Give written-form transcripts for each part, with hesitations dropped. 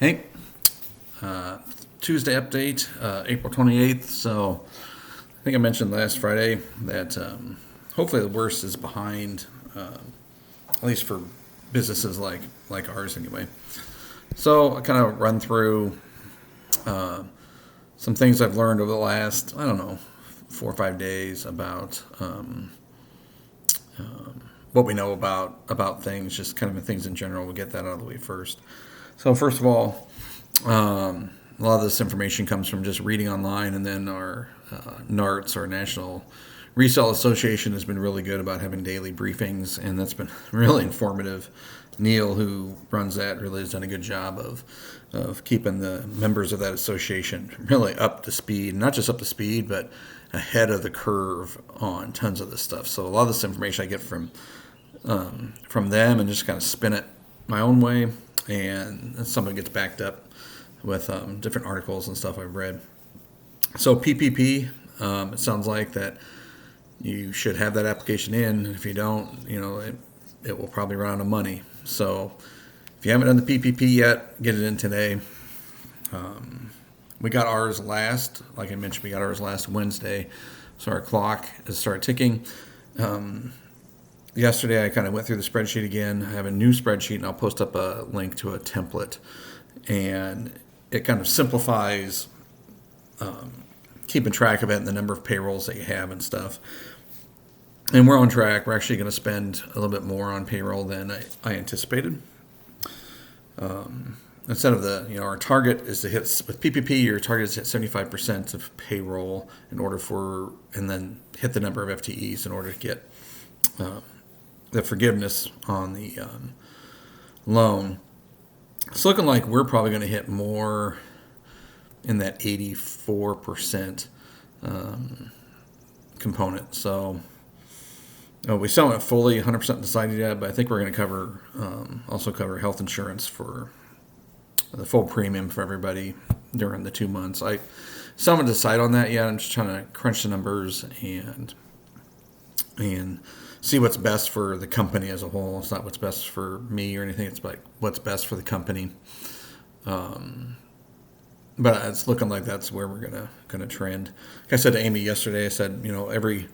Hey, Tuesday update, April 28th. So I think I mentioned last Friday that hopefully the worst is behind, at least for businesses like ours anyway. So I kind of run through some things I've learned over the last, I don't know, 4 or 5 days about what we know about things, just kind of things in general. We'll get that out of the way first. So first of all, a lot of this information comes from just reading online, and then our NARTS, our National Resale Association, has been really good about having daily briefings, and that's been really informative. Neil, who runs that, really has done a good job of keeping the members of that association really up to speed, not just up to speed, but ahead of the curve on tons of this stuff. So a lot of this information I get from them and just kind of spin it my own way, and some of it gets backed up with different articles and stuff I've read. So PPP, it sounds like that you should have that application in. If you don't, it will probably run out of money. So if you haven't done the PPP yet, get it in today. We got ours last, like I mentioned, we got ours last Wednesday. So our clock has started ticking. Yesterday I kind of went through the spreadsheet again. I have a new spreadsheet, and I'll post up a link to a template. And it kind of simplifies keeping track of it and the number of payrolls that you have and stuff. And we're on track. We're actually going to spend a little bit more on payroll than I anticipated. Instead of our target is to hit, with PPP, your target is to hit 75% of payroll and then hit the number of FTEs in order to get the forgiveness on the loan. It's looking like we're probably going to hit more in that 84% component. So we still haven't fully 100% decided yet, but I think we're going to also cover health insurance for the full premium for everybody during the 2 months. I still haven't decided on that yet. I'm just trying to crunch the numbers and see what's best for the company as a whole. It's not what's best for me or anything. It's like what's best for the company. But it's looking like that's where we're gonna trend. Like I said to Amy yesterday, I said, every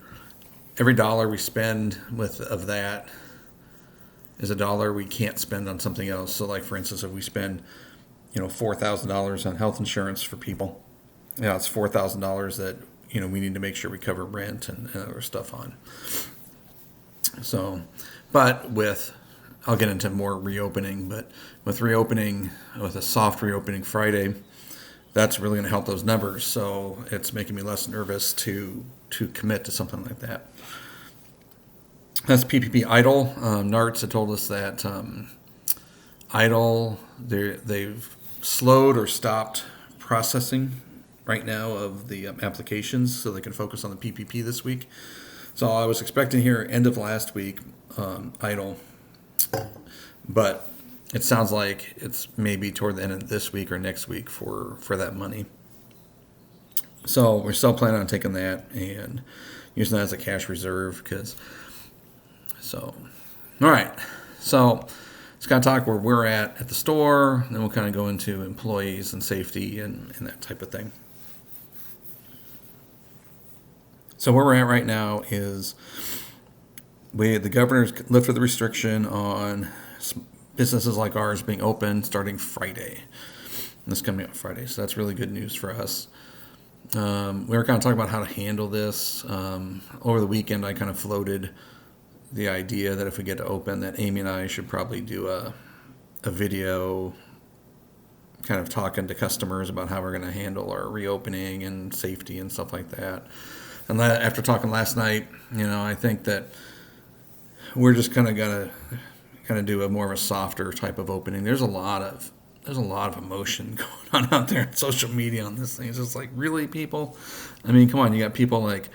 dollar we spend of that is a dollar we can't spend on something else. So, like for instance, if we spend $4,000 on health insurance for people, it's $4,000 that we need to make sure we cover rent and other stuff on. So, but I'll get into more reopening, but with a soft reopening Friday, that's really going to help those numbers. So it's making me less nervous to commit to something like that. That's PPP idle. NARTS had told us that idle, they've slowed or stopped processing right now of the applications so they can focus on the PPP this week. So I was expecting here end of last week, idle, but it sounds like it's maybe toward the end of this week or next week for that money. So we're still planning on taking that and using that as a cash reserve all right. So let's kind of talk where we're at the store, and then we'll kind of go into employees and safety and that type of thing. So where we're at right now is the governor's lifted the restriction on businesses like ours being open starting Friday. And this coming up Friday, so that's really good news for us. We were kind of talking about how to handle this. Over the weekend, I kind of floated the idea that if we get to open, that Amy and I should probably do a video kind of talking to customers about how we're going to handle our reopening and safety and stuff like that. And after talking last night, I think that we're just kind of gonna do a more of a softer type of opening. There's a lot of emotion going on out there on social media on this thing. It's just like, really, people? I mean, come on, you got people like,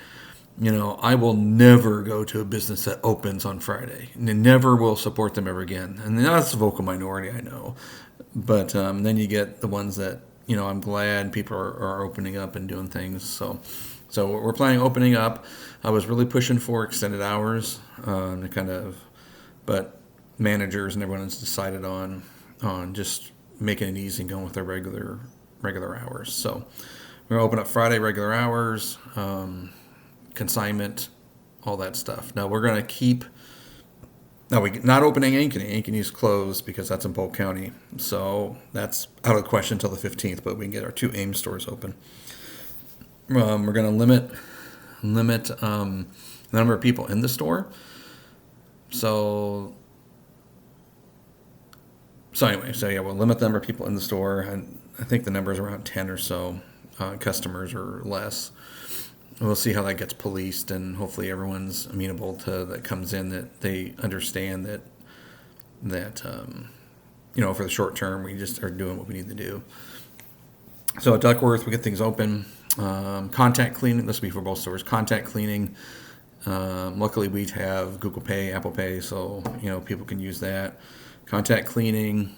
I will never go to a business that opens on Friday, and never will support them ever again. And that's a vocal minority, I know. But then you get the ones that, I'm glad people are opening up and doing things. So we're planning opening up. I was really pushing for extended hours, but managers and everyone has decided on just making it easy and going with their regular hours. So we're going to open up Friday regular hours, consignment, all that stuff. Now we're going to keep. Now we're not opening Ankeny. Ankeny is closed because that's in Polk County, so that's out of the question until the 15th. But we can get our 2 AIM stores open. We're going to limit the number of people in the store. So anyway, we'll limit the number of people in the store, and I think the number is around 10 or so customers or less. We'll see how that gets policed, and hopefully everyone's amenable to that comes in, that they understand that for the short term we just are doing what we need to do. So at Duckworth we get things open. Contact cleaning. This will be for both stores. Contact cleaning. Luckily we have Google Pay, Apple Pay, so people can use that. Contact cleaning.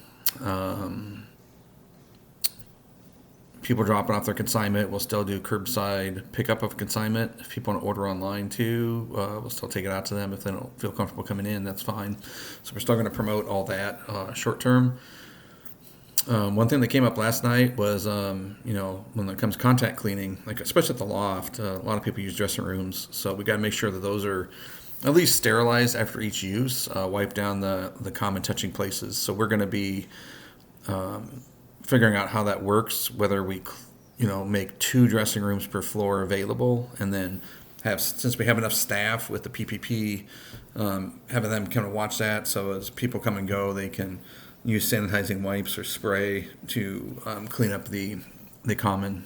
People dropping off their consignment, we'll still do curbside pickup of consignment. If people want to order online too, we'll still take it out to them. If they don't feel comfortable coming in, that's fine. So we're still going to promote all that short term. One thing that came up last night was, when it comes to contact cleaning, like especially at the loft, a lot of people use dressing rooms. So we got to make sure that those are at least sterilized after each use, wipe down the common touching places. So we're going to be figuring out how that works, whether we, make 2 dressing rooms per floor available, and then since we have enough staff with the PPP, having them kind of watch that, so as people come and go, they can use sanitizing wipes or spray to clean up the common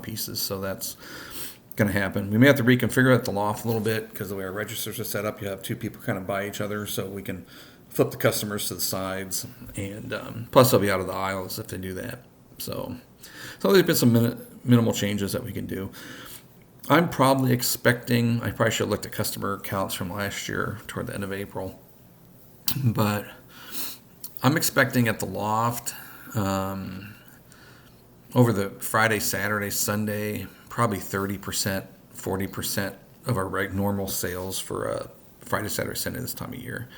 pieces. So that's going to happen. We may have to reconfigure at the loft a little bit because the way our registers are set up, you have 2 people kind of by each other, so we can flip the customers to the sides, and plus they'll be out of the aisles if they do that. So there's been some minimal changes that we can do. I'm probably expecting, I probably should have looked at customer counts from last year toward the end of April, but I'm expecting at the loft over the Friday, Saturday, Sunday, probably 30%, 40% of our normal sales for Friday, Saturday, Sunday this time of year.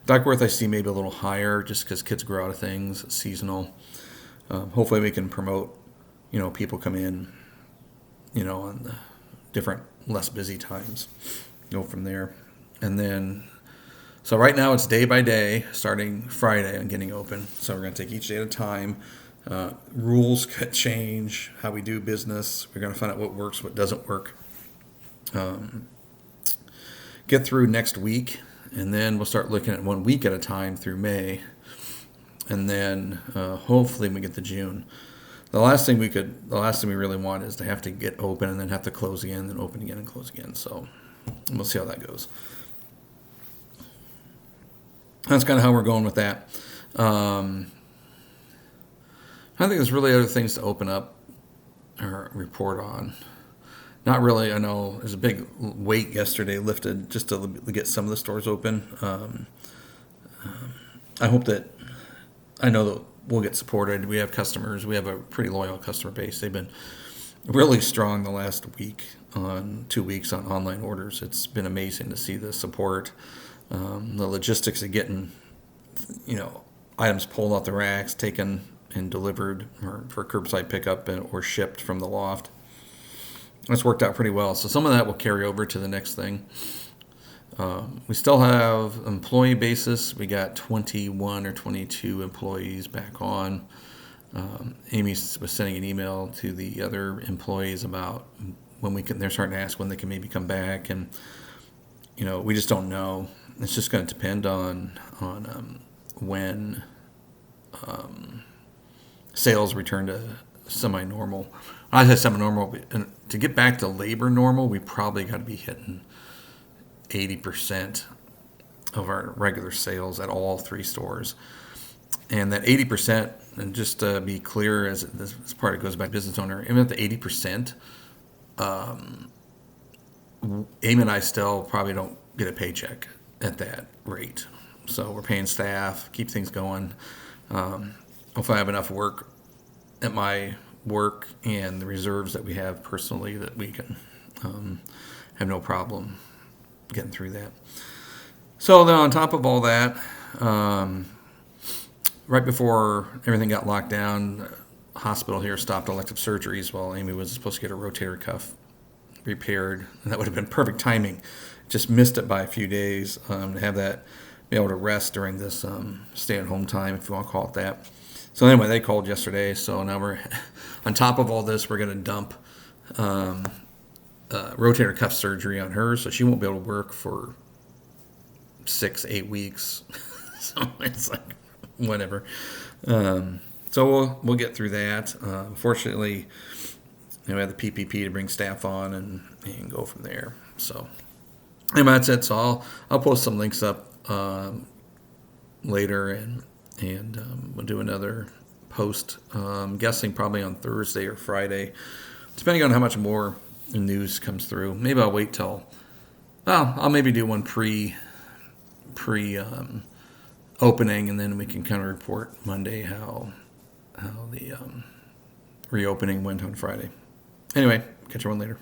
Duckworth I see maybe a little higher just because kids grow out of things. It's seasonal. Hopefully we can promote, people come in, on the different less busy times. Go from there. And then, so right now it's day by day, starting Friday on getting open. So we're going to take each day at a time. Rules could change, how we do business. We're going to find out what works, what doesn't work. Get through next week. And then we'll start looking at 1 week at a time through May, and then hopefully we get to June. The last thing we really want is to have to get open and then have to close again, then open again and close again. So we'll see how that goes. That's kind of how we're going with that. I think there's really other things to open up or report on. Not really. I know there's a big weight yesterday lifted just to get some of the stores open. I know that we'll get supported. We have customers. We have a pretty loyal customer base. They've been really strong the last 2 weeks on online orders. It's been amazing to see the support, the logistics of getting, items pulled off the racks, taken and delivered or for curbside pickup or shipped from the loft. It's worked out pretty well. So some of that will carry over to the next thing. We still have employee basis. We got 21 or 22 employees back on. Amy was sending an email to the other employees about when they're starting to ask when they can maybe come back. And, we just don't know. It's just going to depend on when sales return to semi-normal. I said semi-normal, and to get back to labor normal, we probably got to be hitting 80% of our regular sales at all 3 stores. And that 80%, and just to be clear, as this part goes back to business owner, even at the 80%, Amy and I still probably don't get a paycheck at that rate. So we're paying staff, keep things going. Hopefully I have enough work at my work and the reserves that we have personally that we can have no problem getting through that. So then on top of all that, right before everything got locked down, the hospital here stopped elective surgeries while Amy was supposed to get her rotator cuff repaired. And that would have been perfect timing. Just missed it by a few days to have that be able to rest during this stay-at-home time, if you want to call it that. So anyway, they called yesterday. So now we're on top of all this. We're going to dump rotator cuff surgery on her, so she won't be able to work for 6-8 weeks. So it's like whatever. So we'll get through that. Fortunately, we have the PPP to bring staff on and go from there. So anyway, that's it. So I'll post some links up later and we'll do another post. I'm guessing probably on Thursday or Friday, depending on how much more news comes through. Maybe I'll wait till. Well, I'll maybe do one pre opening, and then we can kind of report Monday how the reopening went on Friday. Anyway, catch you on later.